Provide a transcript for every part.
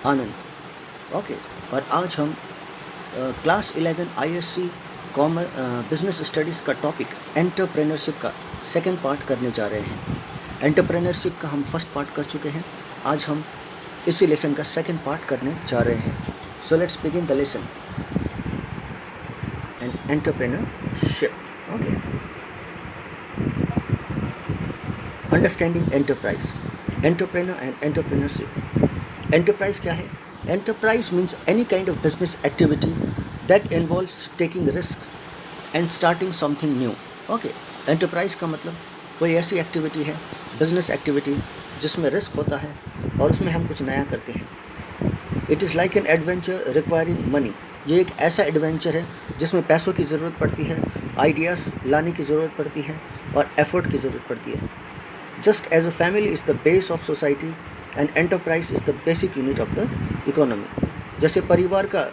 आनंद। Okay, और आज हम क्लास 11 आईएससी बिजनेस स्टडीज़ का टॉपिक एंटरप्रेन्योरशिप का सेकंड पार्ट करने जा रहे हैं। एंटरप्रेन्योरशिप का हम फर्स्ट पार्ट कर चुके हैं, आज हम इसी लेसन का सेकंड पार्ट करने जा रहे हैं। So let's begin the lesson entrepreneurship. Okay, understanding enterprise, entrepreneur and entrepreneurship. Enterprise क्या है? Enterprise means any kind of business activity that involves taking risk and starting something new. Okay, enterprise का मतलब कोई ऐसी एक्टिविटी है, business activity जिसमें risk होता है और उसमें हम कुछ नया करते हैं। It is like an adventure requiring money. ये एक ऐसा एडवेंचर है जिसमें पैसों की ज़रूरत पड़ती है, आइडियाज़ लाने की ज़रूरत पड़ती है और एफर्ट की ज़रूरत पड़ती है। Just as a family is the base of society and enterprise is the basic unit of the economy. जैसे परिवार का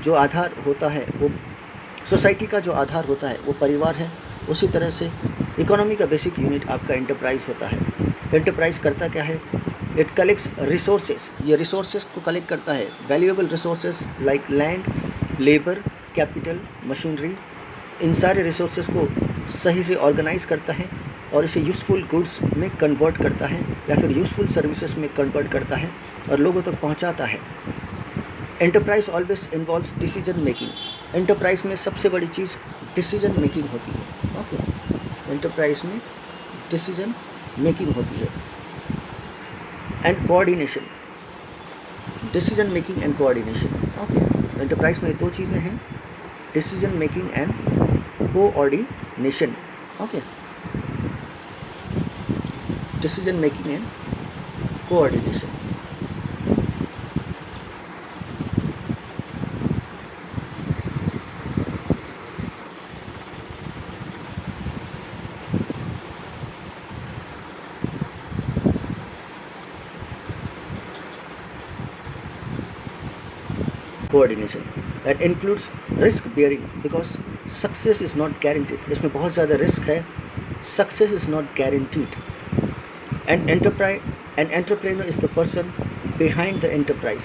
जो आधार होता है, वो सोसाइटी का जो आधार होता है वो परिवार है, उसी तरह से इकोनॉमी का बेसिक यूनिट आपका एंटरप्राइज होता है। एंटरप्राइज करता क्या है? It collects resources. ये रिसोर्सेज को कलेक्ट करता है, valuable resources like land, labour, capital, machinery. इन सारे रिसोर्सेज को सही से ऑर्गेनाइज करता है और इसे यूज़फुल गुड्स में कन्वर्ट करता है या फिर यूज़फुल सर्विसेज में कन्वर्ट करता है और लोगों तक पहुंचाता है। Enterprise always involves decision making. Enterprise में सबसे बड़ी चीज़ डिसीजन मेकिंग होती है। ओके, एंटरप्राइज में डिसीजन मेकिंग होती है and coordination. Decision making and coordination. Okay, enterprise में दो चीज़ें हैं, decision making and coordination. Okay, decision making and coordination. Coordination that includes risk bearing because success is not guaranteed. इसमें बहुत ज़्यादा रिस्क है, success is not guaranteed. And entrepreneur is the person behind the enterprise.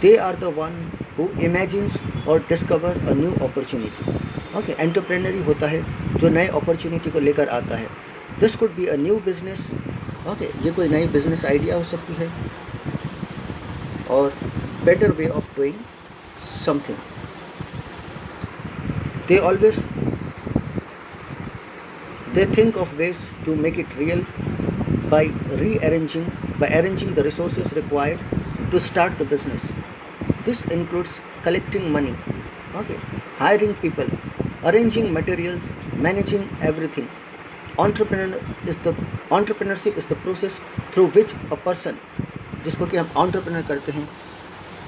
They are the one who imagines और discover a new opportunity. Okay, entrepreneur ही होता है जो नए अपॉर्चुनिटी को लेकर आता है। This could be a new business. Okay, ये कोई नई बिजनेस आइडिया हो सकती है और better way of doing something. They think of ways to make it real by arranging the resources required to start the business. This includes collecting money, okay, hiring people, arranging materials, managing everything. Entrepreneurship is the process through which a person, जिसको कि हम entrepreneur करते हैं,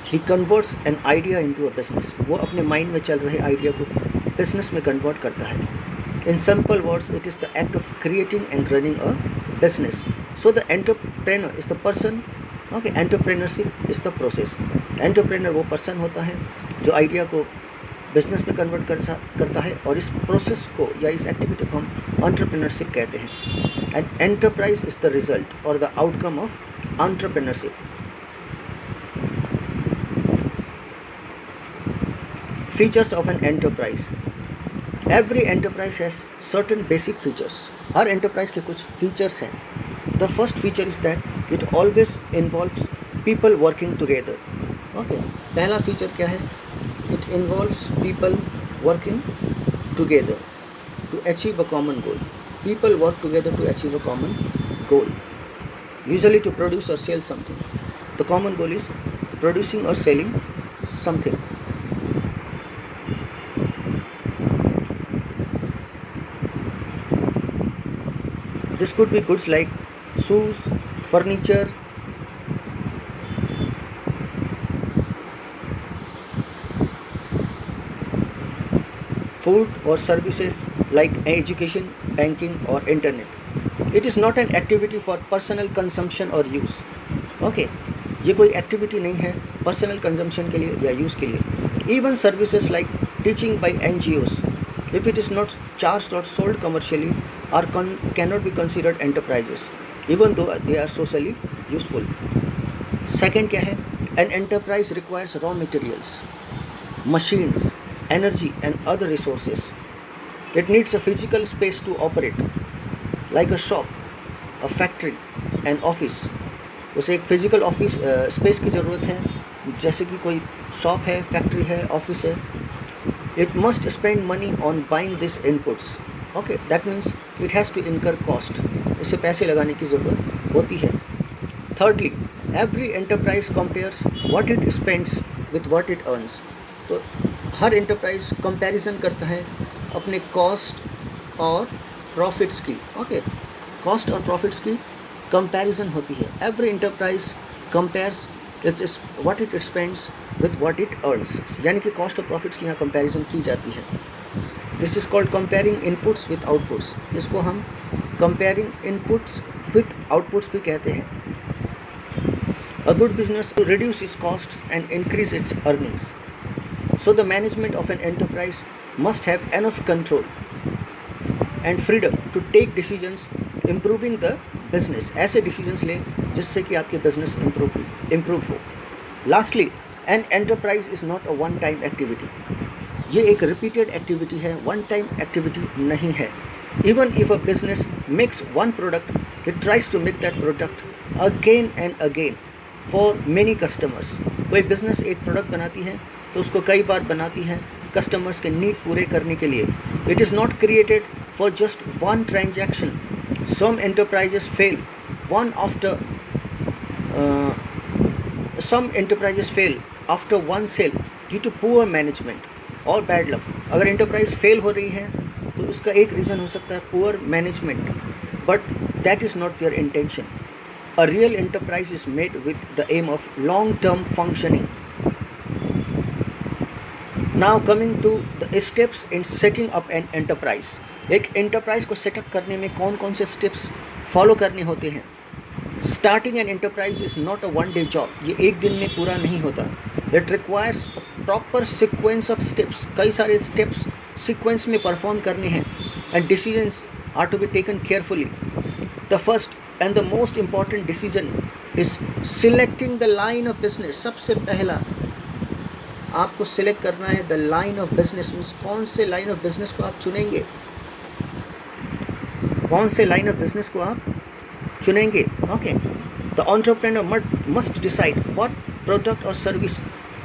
he converts an idea into a business. वो अपने mind में चल रहे आइडिया को बिजनेस में कन्वर्ट करता है। In simple words, it is the act of creating and running a business. So the entrepreneur is the person. Okay, entrepreneurship is the process. Entrepreneur वो पर्सन होता है जो आइडिया को बिजनेस में कन्वर्ट करता है और इस प्रोसेस को या इस एक्टिविटी को हम एंटरप्रेन्योरशिप कहते हैं। And enterprise is the result और the outcome of entrepreneurship. Features of an enterprise. Every enterprise has certain basic features. Her enterprise के कुछ features हैं. The first feature is that it always involves people working together. Okay, पहला feature क्या है? It involves people working together to achieve a common goal. People work together to achieve a common goal. Usually to produce or sell something. The common goal is producing or selling something. This could be goods like shoes, furniture, food or services like education, banking or internet. It is not an activity for personal consumption or use. Okay, ये कोई activity नहीं है personal consumption के लिए या use के लिए। Even services like teaching by NGOs, if it is not charged or sold commercially, cannot be considered enterprises, even though they are socially useful. Second क्या है? An enterprise requires raw materials, machines, energy, and other resources. It needs a physical space to operate, like a shop, a factory, an office. उसे एक physical office space की ज़रूरत है, जैसे कि कोई शॉप है, फैक्ट्री है, ऑफिस है. It must spend money on buying these inputs. Okay, that means it has to incur cost. इसे पैसे लगाने की ज़रूरत होती है. Thirdly, every enterprise compares what it spends with what it earns. तो हर एंटरप्राइज कंपैरिजन करता है अपने कॉस्ट और प्रॉफिट्स की. ओके, कॉस्ट और प्रॉफिट्स की कंपैरिजन होती है. Every enterprise compares it's what it spends with what it earns. यानी कि कॉस्ट और प्रॉफिट्स की यहाँ कंपैरिजन की जाती है. This is called comparing inputs with outputs. इसको हम कंपेयरिंग इनपुट्स विथ आउटपुट्स भी कहते हैं. A good business to reduce its costs and increase its earnings. So the management of an enterprise must have enough control and freedom to take decisions improving the business. ऐसे decisions लें जिससे कि आपके business improve हो. Lastly, an enterprise is not a one-time activity. ये एक repeated activity है, one-time activity नहीं है. Even if a business makes one product, it tries to make that product again and again for many customers. कोई business एक product बनाती है तो उसको कई बार बनाती है customers के need पूरे करने के लिए. It is not created for just one transaction. Some enterprises fail after one sale due to poor management or bad luck. अगर enterprise fail हो रही है तो उसका एक reason हो सकता है poor management, but that is not their intention. A real enterprise is made with the aim of long-term functioning. Now coming to the steps in setting up an enterprise. एक enterprise को setup करने में कौन कौन से steps follow करने होते हैं. Starting an enterprise is not a one-day job. ये एक दिन में पूरा नहीं होता. It requires a proper sequence of steps. कई सारे steps sequence में perform करने हैं and decisions are to be taken carefully. The first and the most important decision is selecting the line of business. सबसे पहला आपको select करना है the line of business. means कौन से line of business को आप चुनेंगे, कौन से line of business को आप चुनेंगे. Okay, the entrepreneur must decide what product or service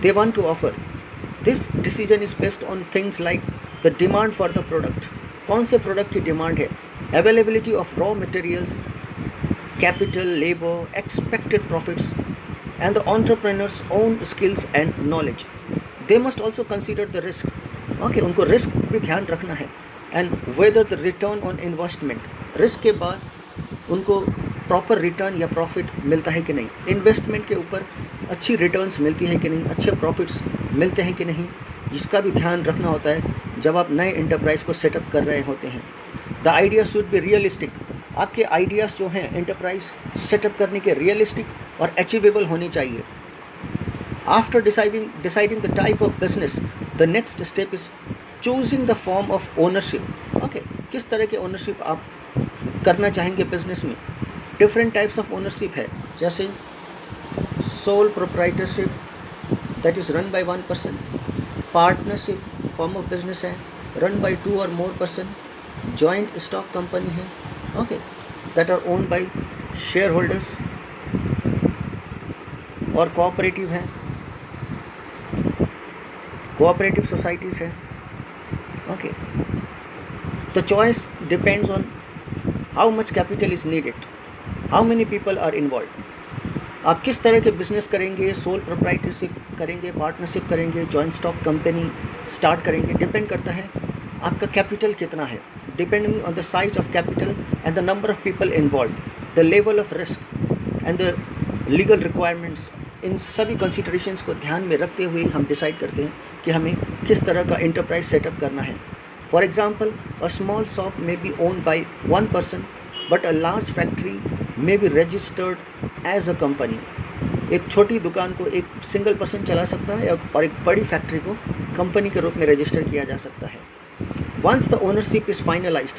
they want to offer. This decision is based on things like the demand for the product. कौन से product की demand है, availability of raw materials, capital, labor, expected profits, and the entrepreneur's own skills and knowledge. They must also consider the risk. Okay, उनको risk भी ध्यान रखना है. And whether the return on investment, risk के बाद उनको proper return या profit मिलता है कि नहीं, investment के ऊपर अच्छी returns मिलती है कि नहीं, अच्छे profits मिलते हैं कि नहीं, जिसका भी ध्यान रखना होता है जब आप नए enterprise को setup कर रहे होते हैं. The idea should be realistic. आपके आइडियाज़ जो हैं एंटरप्राइज सेटअप करने के रियलिस्टिक और अचीवेबल होने चाहिए. After deciding the type of business, the next step is choosing the form of ownership. Okay, किस तरह के ओनरशिप आप करना चाहेंगे बिजनेस में. डिफरेंट टाइप्स ऑफ ओनरशिप है, जैसे sole proprietorship that is run by one person. Partnership form of business है, run by 2 or more person. Joint stock company है, okay, that are owned by shareholders. और cooperative है, cooperative societies है. Okay, the choice depends on how much capital is needed, how many people are involve. आप किस तरह के business करेंगे, sole proprietorship करेंगे, पार्टनरशिप करेंगे, जॉइंट स्टॉक कंपनी स्टार्ट करेंगे, डिपेंड करता है आपका कैपिटल कितना है. Depending on the size of capital and the number of people involved, the level of risk and the legal requirements, इन सभी considerations को ध्यान में रखते हुए हम decide करते हैं कि हमें किस तरह का enterprise setup करना है. For example, a small shop may be owned by one person, but a large factory may be registered as a company. एक छोटी दुकान को एक सिंगल पर्सन चला सकता है और एक बड़ी फैक्ट्री को कंपनी के रूप में रजिस्टर किया जा सकता है. Once the ownership is finalized,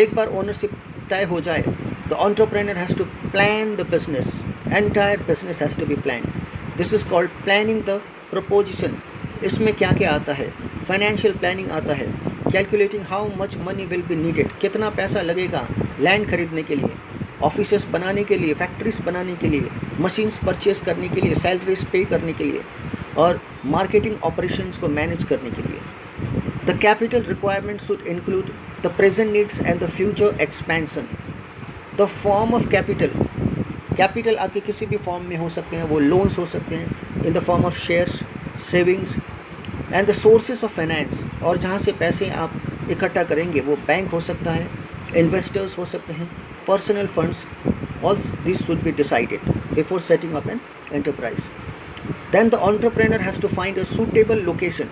एक बार ownership तय हो जाए, the entrepreneur has to plan the business. Entire business has to be planned. This is called planning the preposition. इसमें क्या क्या आता है? फाइनेंशियल प्लानिंग आता है, calculating how much money will be needed, कितना पैसा लगेगा लैंड खरीदने के लिए, ऑफिसेस बनाने के लिए, फैक्ट्रीज बनाने के लिए, मशीन्स परचेज करने के लिए, सैलरीज पे करने के लिए, और मार्केटिंग ऑपरेशंस को मैनेज करने के लिए। The capital requirement should include the present needs and the future expansion. The form of capital, capital आपके किसी भी फॉर्म में हो सकते हैं, वो लोन्स हो सकते हैं in the form of shares, savings and the sources of finance, और जहाँ से पैसे आप इकट्ठा करेंगे वो बैंक हो सकता है, इन्वेस्टर्स हो सकते हैं, personal funds. All this should be decided before setting up an enterprise. Then the entrepreneur has to find a suitable location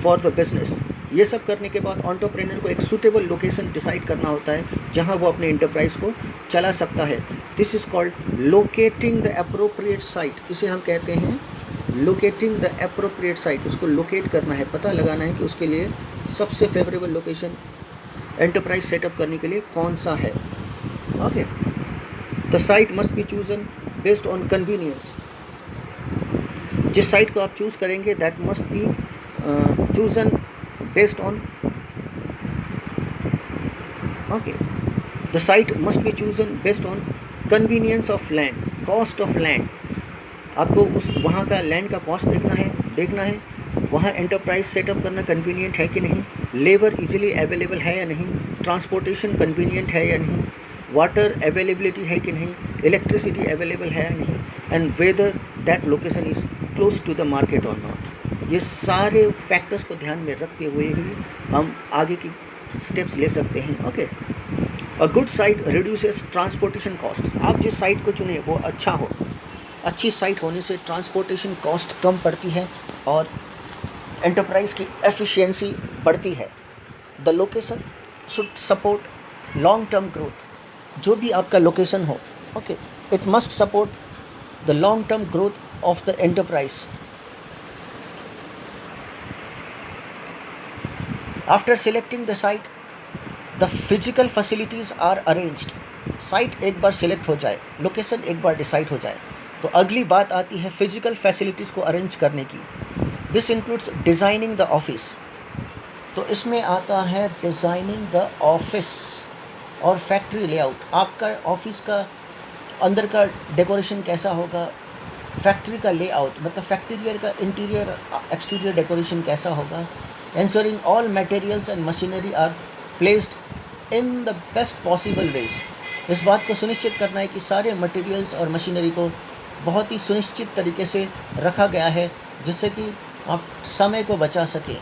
for the business. ये सब करने के बाद एंटरप्रेन्योर को एक सूटेबल लोकेशन डिसाइड करना होता है जहां वो अपने एंटरप्राइज को चला सकता है। This is called locating the appropriate site. इसे हम कहते हैं लोकेटिंग द अप्रोप्रिएट साइट। उसको लोकेट करना है, पता लगाना है कि उसके लिए सबसे फेवरेबल लोकेशन एंटरप्राइज सेटअप करने के लिए कौन सा है। Okay, the site must be chosen based on convenience. जिस साइट को आप चूज़ करेंगे that must be chosen based on the site must be chosen based on convenience of land, cost of land। आपको उस वहाँ का लैंड का cost देखना है वहाँ एंटरप्राइज सेटअप करना कन्वीनियंट है कि नहीं, लेबर इजीली अवेलेबल है या नहीं, ट्रांसपोर्टेशन कन्वीनियंट है या नहीं, वाटर अवेलेबिलिटी है कि नहीं, इलेक्ट्रिसिटी अवेलेबल है या नहीं, and whether that location is close to the market और नॉट। ये सारे फैक्टर्स को ध्यान में रखते हुए ही हम आगे की स्टेप्स ले सकते हैं। Okay, a good site reduces transportation cost. आप जिस साइट को चुने वो अच्छा हो, अच्छी साइट होने से ट्रांसपोर्टेशन कॉस्ट कम पड़ती है और एंटरप्राइज की एफिशिएंसी बढ़ती है। The location should support long term growth. जो भी आपका लोकेशन हो, okay, it must support the long term growth of the enterprise. After selecting the site, the physical facilities are arranged। Site एक बार select हो जाए, location एक बार decide हो जाए, तो अगली बात आती है फिजिकल फैसिलिटीज़ को अरेंज करने की। This includes designing the office. तो इसमें आता है डिज़ाइनिंग द ऑफिस और फैक्ट्री लेआउट। आपका ऑफिस का अंदर का डेकोरेशन कैसा होगा, फैक्ट्री का लेआउट मतलब फैक्ट्रियर का इंटीरियर एक्सटीरियर डेकोरेशन कैसा होगा। Ensuring all materials and machinery are placed in the best possible ways। इस बात को सुनिश्चित करना है कि सारे मटेरियल्स और मशीनरी को बहुत ही सुनिश्चित तरीके से रखा गया है जिससे कि आप समय को बचा सकें।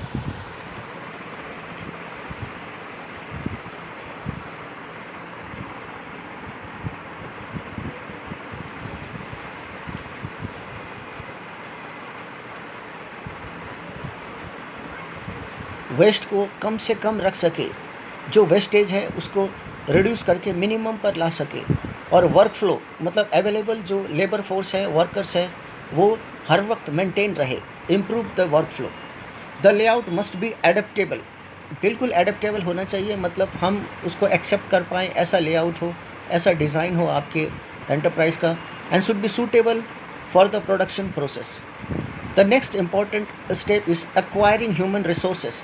वेस्ट को कम से कम रख सके, जो वेस्टेज है उसको रिड्यूस करके मिनिमम पर ला सके, और वर्क फ्लो मतलब अवेलेबल जो लेबर फोर्स है, वर्कर्स है, वो हर वक्त मेंटेन रहे, improve the work flow. The layout must be adaptable. बिल्कुल एडेप्टेबल होना चाहिए, मतलब हम उसको एक्सेप्ट कर पाएँ, ऐसा लेआउट हो, ऐसा डिज़ाइन हो आपके एंटरप्राइज का, and should be suitable for the production process. The next important step is acquiring human resources.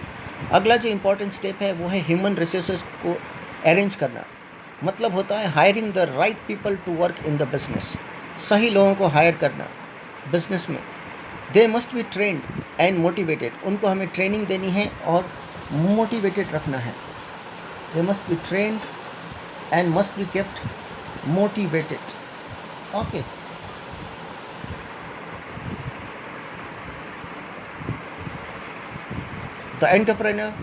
अगला जो इम्पॉर्टेंट स्टेप है वो है ह्यूमन रिसोर्सेज को अरेंज करना। मतलब होता है hiring the right people to work in the business. सही लोगों को हायर करना बिजनेस में। They must be trained and motivated. उनको हमें ट्रेनिंग देनी है और मोटिवेटेड रखना है। They must be trained and must be kept motivated. Okay, the entrepreneur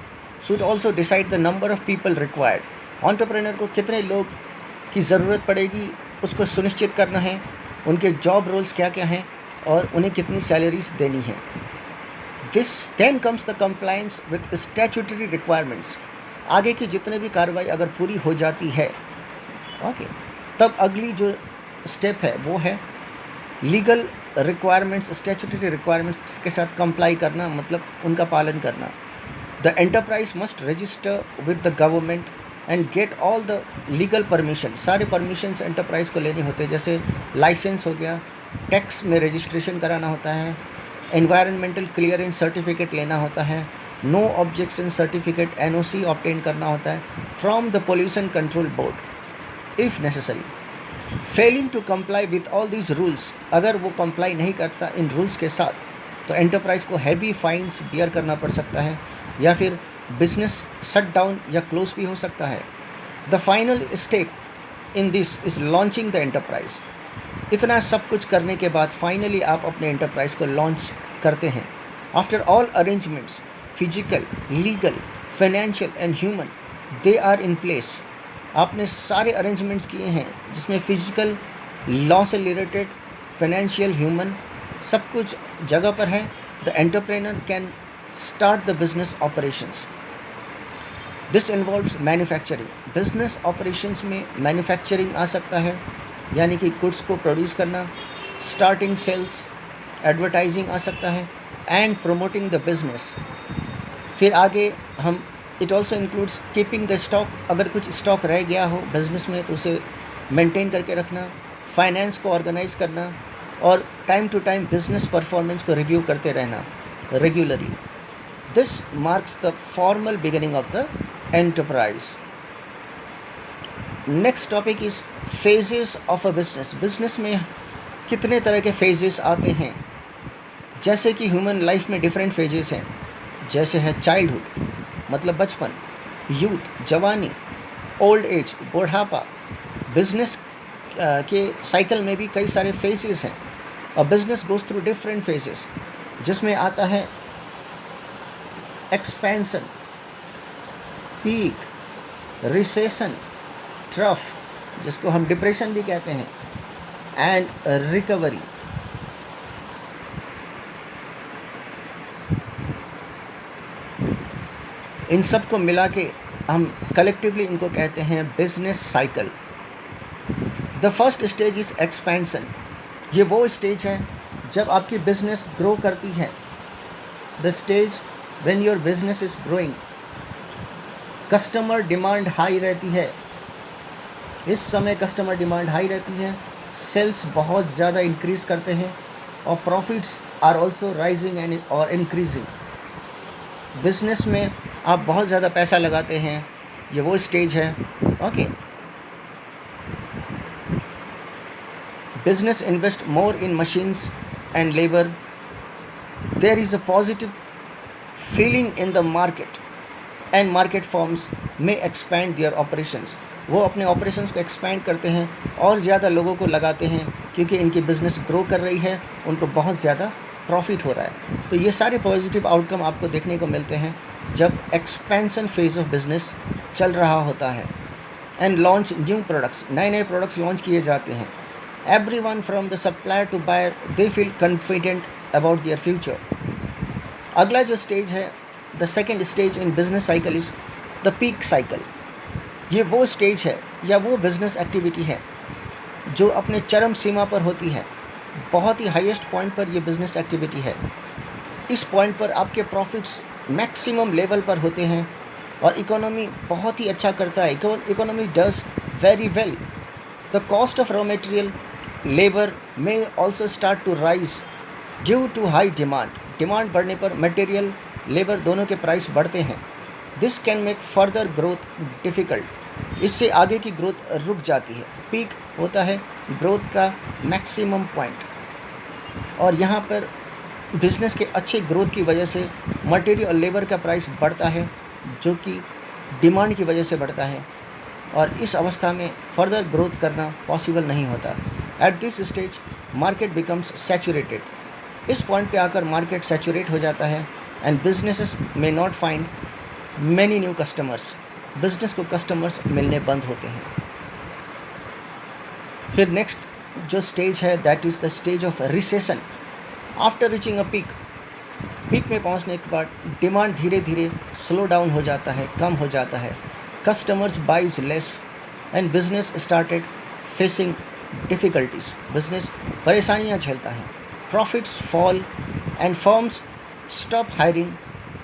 should also decide the number of people required. Entrepreneur को कितने लोग की ज़रूरत पड़ेगी उसको सुनिश्चित करना है, उनके जॉब रोल्स क्या क्या हैं और उन्हें कितनी सैलरीज देनी है। This then comes the compliance with statutory requirements. आगे की जितने भी कार्रवाई अगर पूरी हो जाती है, ओके, तब अगली जो स्टेप है वो है लीगल रिक्वायरमेंट्स, स्टैट्यूटरी रिक्वायरमेंट्स के साथ कंप्लाई करना, मतलब उनका पालन करना। The enterprise must register with the government and get all the legal permission. सारे परमिशंस एंटरप्राइज को लेने होते हैं, जैसे लाइसेंस हो गया, टैक्स में रजिस्ट्रेशन कराना होता है, एनवायरनमेंटल क्लियरेंस सर्टिफिकेट लेना होता है, no objection certificate NOC obtain करना होता है from the pollution control board if necessary. Failing to comply with all these rules, अगर वो कंप्लाई नहीं करता इन रूल्स के साथ तो एंटरप्राइज को हैवी फाइन्स बियर करना पड़ सकता है या फिर बिजनेस शट डाउन या क्लोज भी हो सकता है। The final step in this is launching the enterprise. इतना सब कुछ करने के बाद फाइनली आप अपने एंटरप्राइज को लॉन्च करते हैं। After all arrangements, physical, legal, financial and human, they are in place. आपने सारे अरेंजमेंट्स किए हैं जिसमें फिजिकल, लॉ से रिलेटेड, फाइनेंशियल, ह्यूमन सब कुछ जगह पर है। The entrepreneur can start the business operations. This involves manufacturing. Business operations में मैन्युफैक्चरिंग आ सकता है, यानी कि गुड्स को प्रोड्यूस करना, स्टार्टिंग सेल्स, एडवर्टाइजिंग आ सकता है, एंड प्रमोटिंग द बिजनेस। फिर आगे हम it also includes keeping the stock. अगर कुछ स्टॉक रह गया हो बिजनेस में तो उसे मेंटेन करके रखना, फाइनेंस को ऑर्गेनाइज करना और time to time business performance को रिव्यू करते रहना regularly. This marks the formal beginning of the enterprise. Next topic is phases of a business. Business में कितने तरह के फेजेस आते हैं, जैसे कि ह्यूमन लाइफ में डिफरेंट फेजेस हैं, जैसे है चाइल्डहुड मतलब बचपन, यूथ जवानी, ओल्ड एज बुढ़ापा। बिजनेस के साइकिल में भी कई सारे फेजेस हैं और business goes through different phases, जिसमें आता है एक्सपेंशन, पीक, रिसेशन, ट्रफ जिसको हम डिप्रेशन भी कहते हैं, एंड रिकवरी। इन सब को मिला के हम कलेक्टिवली इनको कहते हैं business cycle. The first stage is expansion. ये वो स्टेज है जब आपकी बिजनेस ग्रो करती है। The stage when your business is growing, customer demand high रहती है। इस समय कस्टमर डिमांड हाई रहती है, सेल्स बहुत ज़्यादा इंक्रीज़ करते हैं और profits are also rising and और इंक्रीजिंग। बिजनेस में आप बहुत ज़्यादा पैसा लगाते हैं, ये वो स्टेज है। Okay, business invest more in machines and labour. There is a positive feeling in the market and market forms में एक्सपैंड देयर ऑपरेशंस। वो अपने ऑपरेशंस को एक्सपैंड करते हैं और ज़्यादा लोगों को लगाते हैं क्योंकि इनकी बिज़नेस ग्रो कर रही है, उनको बहुत ज़्यादा प्रॉफिट हो रहा है। तो ये सारे पॉजिटिव आउटकम आपको देखने को मिलते हैं जब एक्सपेंशन फेज ऑफ बिजनेस चल रहा होता है। एंड लॉन्च न्यू प्रोडक्ट्स, नए नए प्रोडक्ट्स लॉन्च किए जाते हैं। Everyone from the supplier to buyer they feel confident about their future. अगला जो स्टेज है, the second stage in business cycle is the peak cycle. ये वो स्टेज है या वो बिजनेस एक्टिविटी है जो अपने चरम सीमा पर होती है, बहुत ही हाईएस्ट पॉइंट पर ये बिजनेस एक्टिविटी है। इस पॉइंट पर आपके प्रॉफिट्स मैक्सिमम लेवल पर होते हैं और इकोनॉमी बहुत ही अच्छा करता है। Economy does very well. The cost of raw material labour में also start to rise due to high demand. Demand बढ़ने पर मटेरियल लेबर दोनों के प्राइस बढ़ते हैं। This can make further growth difficult. इससे आगे की ग्रोथ रुक जाती है। पीक होता है ग्रोथ का मैक्सिमम पॉइंट और यहाँ पर बिजनेस के अच्छे ग्रोथ की वजह से मटेरियल और लेबर का प्राइस बढ़ता है जो कि डिमांड की वजह से बढ़ता है और इस अवस्था में फर्दर ग्रोथ करना पॉसिबल नहीं होता। At this stage market becomes saturated. इस पॉइंट पे आकर मार्केट सैचुरेट हो जाता है and businesses may not find many new customers. Business को कस्टमर्स मिलने बंद होते हैं। फिर नेक्स्ट जो स्टेज है that is the stage of recession. After reaching a peak, peak में पहुंचने के बाद डिमांड धीरे धीरे स्लो डाउन हो जाता है, कम हो जाता है। Customers buys less and business started facing difficulties. Business परेशानियां झेलता है। Profits fall and firms stop hiring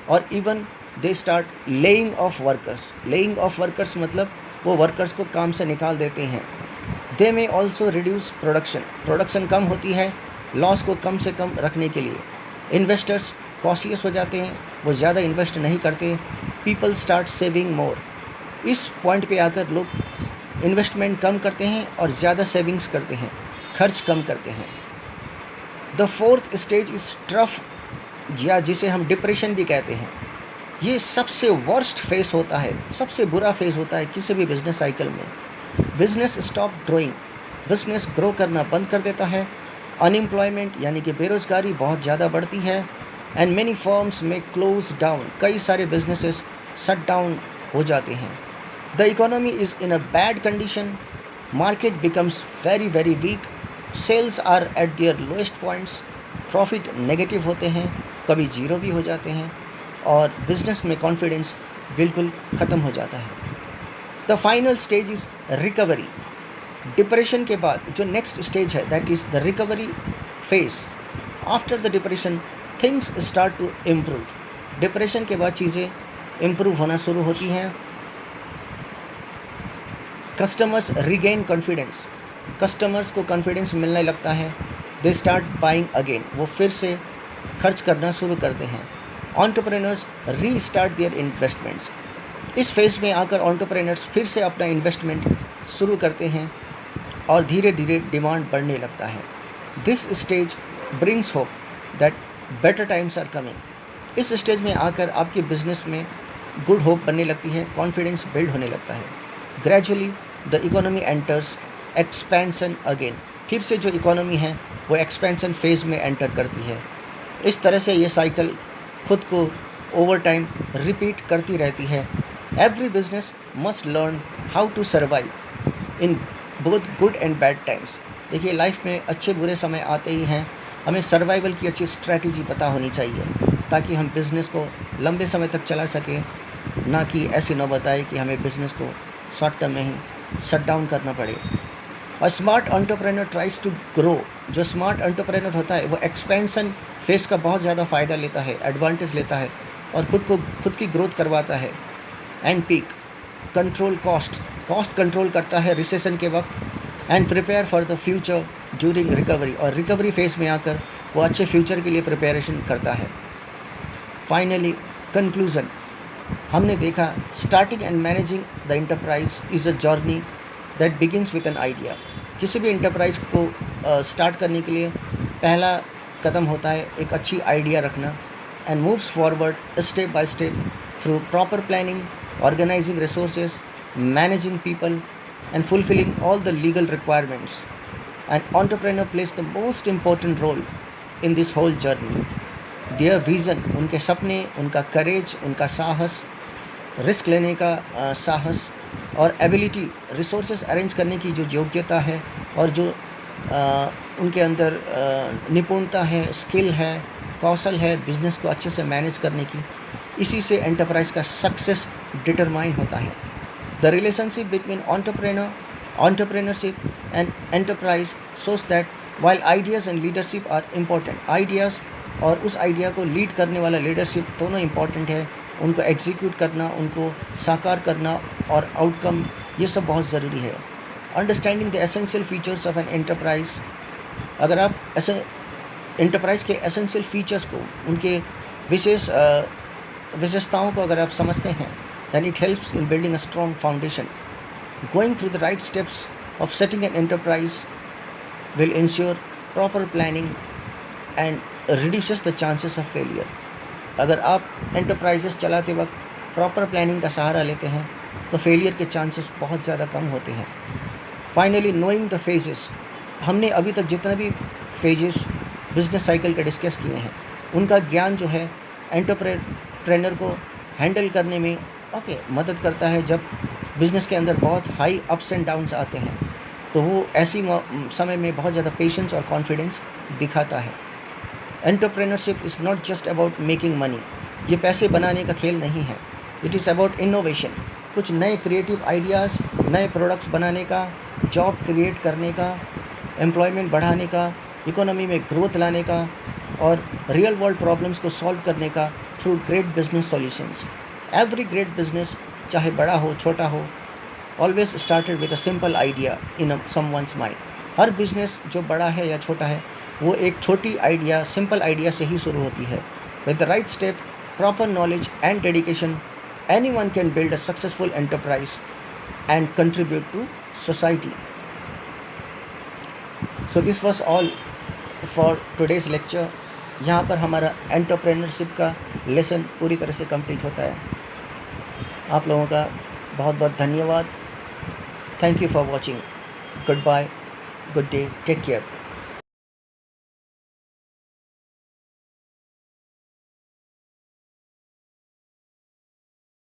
और even they start laying off workers. Laying off workers मतलब वो वर्कर्स को काम से निकाल देते हैं। दे में ऑल्सो रिड्यूस प्रोडक्शन कम होती है लॉस को कम से कम रखने के लिए। इन्वेस्टर्स कॉशियस हो जाते हैं, वो ज़्यादा इन्वेस्ट नहीं करते। पीपल स्टार्ट सेविंग मोर। इस पॉइंट पे आकर लोग इन्वेस्टमेंट कम करते हैं और ज़्यादा सेविंग्स करते हैं, खर्च कम करते हैं। The fourth stage is trough, या जिसे हम डिप्रेशन भी कहते हैं। ये सबसे वर्स्ट फेस होता है, सबसे बुरा फेस होता है किसी भी बिजनेस साइकिल में। Business stop growing, business grow करना बंद कर देता है। अनएम्प्लॉयमेंट यानी कि बेरोज़गारी बहुत ज़्यादा बढ़ती है। एंड मेनी फर्म्स में क्लोज डाउन, कई सारे बिजनेसेस शट डाउन हो जाते हैं। The economy is in a bad condition, market becomes very very weak, sales are at their lowest points, profit negative होते हैं, कभी जीरो भी हो जाते हैं, और बिजनेस में कॉन्फिडेंस बिल्कुल ख़त्म हो जाता है। The final stage is recovery. Depression के बाद जो नेक्स्ट स्टेज है that is the recovery phase. After the depression things start to improve. Depression के बाद चीज़ें इम्प्रूव होना शुरू होती हैं। कस्टमर्स रिगेन कॉन्फिडेंस, कस्टमर्स को कॉन्फिडेंस मिलने लगता है। दे स्टार्ट बाइंग अगेन, वो फिर से खर्च करना शुरू करते हैं। Entrepreneurs restart their investments. इस फेज में आकर एंटरप्रेन्योर्स फिर से अपना इन्वेस्टमेंट शुरू करते हैं और धीरे धीरे डिमांड बढ़ने लगता है। This stage brings hope that better times are coming. इस स्टेज में आकर आपके बिजनेस में गुड होप बनने लगती है, कॉन्फिडेंस बिल्ड होने लगता है। Gradually the economy enters expansion again. फिर से जो इकोनॉमी है वो एक्सपेंशन फेज में एंटर करती है। इस तरह से ये साइकिल खुद को ओवर टाइम रिपीट करती रहती है। Every business must learn how to survive in both good and bad times. देखिए, लाइफ में अच्छे बुरे समय आते ही हैं, हमें सर्वाइवल की अच्छी स्ट्रैटेजी पता होनी चाहिए ताकि हम बिज़नेस को लंबे समय तक चला सकें, ना कि ऐसी नौबत आए कि हमें बिज़नेस को शॉर्ट टर्म में ही शट डाउन करना पड़े। और smart entrepreneur tries to grow. जो स्मार्ट एंटरप्रेन्योर होता है वो एक्सपेंशन फेस का बहुत ज़्यादा फ़ायदा लेता है, एडवांटेज लेता है और खुद की ग्रोथ करवाता है। And peak control cost control करता है रिसेशन के वक्त। And prepare for the future during recovery, और रिकवरी फेज में आकर वो अच्छे फ्यूचर के लिए प्रिपरेशन करता है। फाइनली कंक्लूज़न, हमने देखा starting and managing the enterprise is a journey that begins with an idea. किसी भी एंटरप्राइज को स्टार्ट करने के लिए पहला कदम होता है एक अच्छी आइडिया रखना। And moves forward step by step through proper planning, organising resources, managing people and fulfilling all the legal requirements. And entrepreneur plays the most important role in this whole journey. Their vision, उनके सपने, उनका करेज, उनका साहस, risk लेने का साहस और ability, resources arrange करने की जो योग्यता है और जो उनके अंदर निपुणता है, स्किल है, कौशल है बिज़नेस को अच्छे से मैनेज करने की, इसी से एंटरप्राइज का सक्सेस डिटरमाइन होता है। The relationship between entrepreneurship and enterprise shows that while ideas and leadership are important, ideas और उस आइडिया को लीड करने वाला लीडरशिप दोनों इम्पॉर्टेंट है। उनको एग्जीक्यूट करना, उनको साकार करना और आउटकम, ये सब बहुत ज़रूरी है। Understanding the essential features of an enterprise, अगर आप ऐसे एंटरप्राइज के एसेंशियल फीचर्स को, उनके विशेषताओं को अगर आप समझते हैं, then it helps in building a strong foundation. Going through the right steps of setting an enterprise will ensure proper planning and reduces the chances of failure. अगर आप एंटरप्राइजेस चलाते वक्त प्रॉपर प्लानिंग का सहारा लेते हैं तो फेलियर के chances बहुत ज़्यादा कम होते हैं। फाइनली नोइंग द फेजेस, हमने अभी तक जितना भी फेजेस बिजनेस साइकिल के डिस्कस किए हैं उनका ज्ञान जो है एंटरप्रेन्योर को हैंडल करने में मदद करता है। जब बिज़नेस के अंदर बहुत हाई अप्स एंड डाउन्स आते हैं तो वो ऐसी समय में बहुत ज़्यादा पेशेंस और कॉन्फिडेंस दिखाता है। Entrepreneurship is not just about making money, ये पैसे बनाने का खेल नहीं है। इट इज़ अबाउट इनोवेशन, कुछ नए क्रिएटिव आइडियाज़, नए प्रोडक्ट्स बनाने का, जॉब क्रिएट करने का, एम्प्लॉयमेंट बढ़ाने का, इकोनॉमी में ग्रोथ लाने का और रियल वर्ल्ड प्रॉब्लम्स को सॉल्व करने का through great business solutions. Every great business, चाहे बड़ा हो छोटा हो, always started with a simple idea in someone's mind. Her business जो बड़ा है या छोटा है वो एक छोटी आइडिया, सिंपल आइडिया से ही शुरू होती है। With the right step, proper knowledge and dedication, anyone can build a successful enterprise and contribute to society. So this was all for today's lecture. यहाँ पर हमारा एंटरप्रेन्योरशिप का लेसन पूरी तरह से कंप्लीट होता है। आप लोगों का बहुत बहुत धन्यवाद। Thank you for watching. Goodbye, good day, take care.